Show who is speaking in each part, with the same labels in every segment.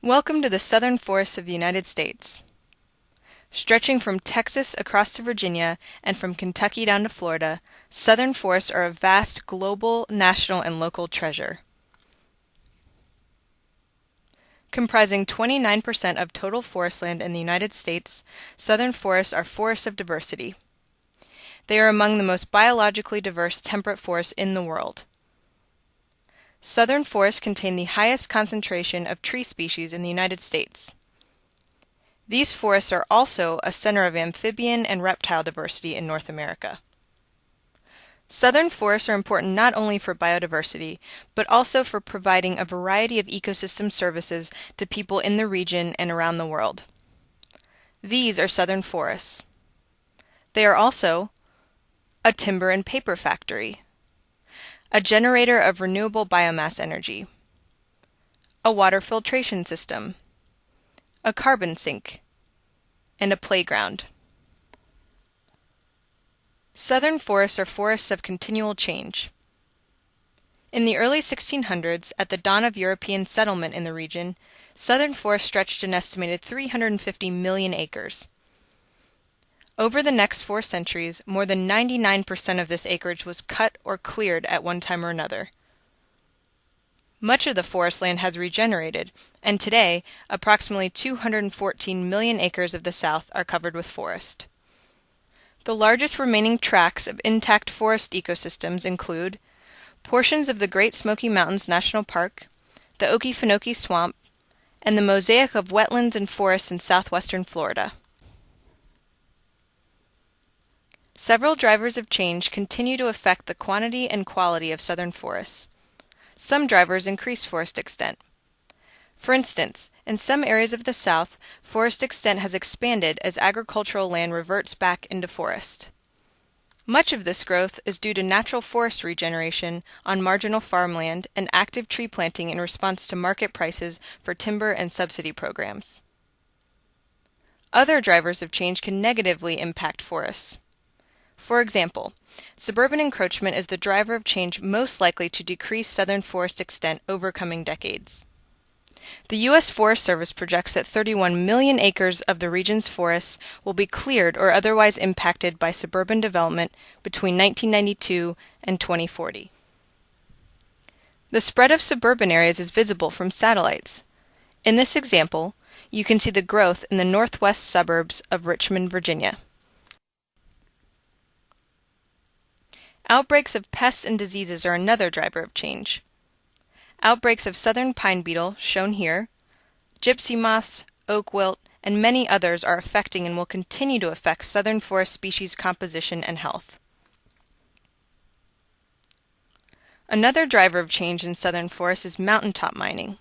Speaker 1: Welcome to the southern forests of the United States. Stretching from Texas across to Virginia and from Kentucky down to Florida, southern forests are a vast global, national, and local treasure. Comprising 29% of total forest land in the United States, southern forests are forests of diversity. They are among the most biologically diverse temperate forests in the world. Southern forests contain the highest concentration of tree species in the United States. These forests are also a center of amphibian and reptile diversity in North America. Southern forests are important not only for biodiversity, but also for providing a variety of ecosystem services to people in the region and around the world. These are southern forests. They are also a timber and paper factory, a generator of renewable biomass energy, a water filtration system, a carbon sink, and a playground. Southern forests are forests of continual change. In the early 1600s, at the dawn of European settlement in the region, southern forests stretched an estimated 350 million acres. Over the next 4 centuries, more than 99% of this acreage was cut or cleared at one time or another. Much of the forest land has regenerated, and today, approximately 214 million acres of the South are covered with forest. The largest remaining tracts of intact forest ecosystems include portions of the Great Smoky Mountains National Park, the Okefenokee Swamp, and the mosaic of wetlands and forests in southwestern Florida. Several drivers of change continue to affect the quantity and quality of southern forests. Some drivers increase forest extent. For instance, in some areas of the South, forest extent has expanded as agricultural land reverts back into forest. Much of this growth is due to natural forest regeneration on marginal farmland and active tree planting in response to market prices for timber and subsidy programs. Other drivers of change can negatively impact forests. For example, suburban encroachment is the driver of change most likely to decrease southern forest extent over coming decades. The U.S. Forest Service projects that 31 million acres of the region's forests will be cleared or otherwise impacted by suburban development between 1992 and 2040. The spread of suburban areas is visible from satellites. In this example, you can see the growth in the northwest suburbs of Richmond, Virginia. Outbreaks of pests and diseases are another driver of change. Outbreaks of southern pine beetle, shown here, gypsy moths, oak wilt, and many others are affecting and will continue to affect southern forest species composition and health. Another driver of change in southern forests is mountaintop mining.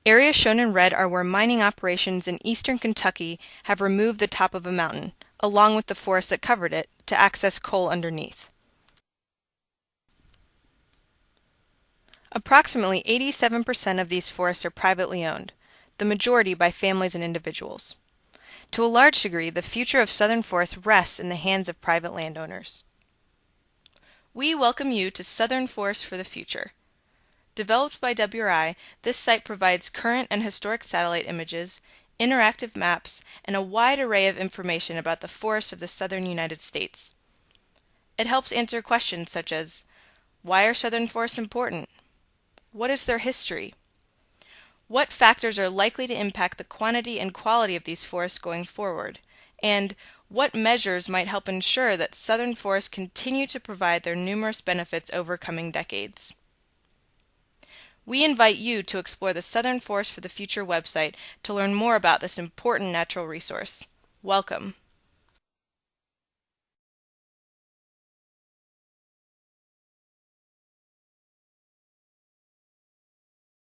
Speaker 1: Areas shown in red are where mining operations in eastern Kentucky have removed the top of a mountain, along with the forest that covered it, to access coal underneath. Approximately 87% of these forests are privately owned, the majority by families and individuals. To a large degree, the future of southern forests rests in the hands of private landowners. We welcome you to Southern Forests for the Future. Developed by WRI, this site provides current and historic satellite images, interactive maps, and a wide array of information about the forests of the southern United States. It helps answer questions such as, why are southern forests important? What is their history? What factors are likely to impact the quantity and quality of these forests going forward? And what measures might help ensure that southern forests continue to provide their numerous benefits over coming decades? We invite you to explore the Southern Forests for the Future website to learn more about this important natural resource. Welcome.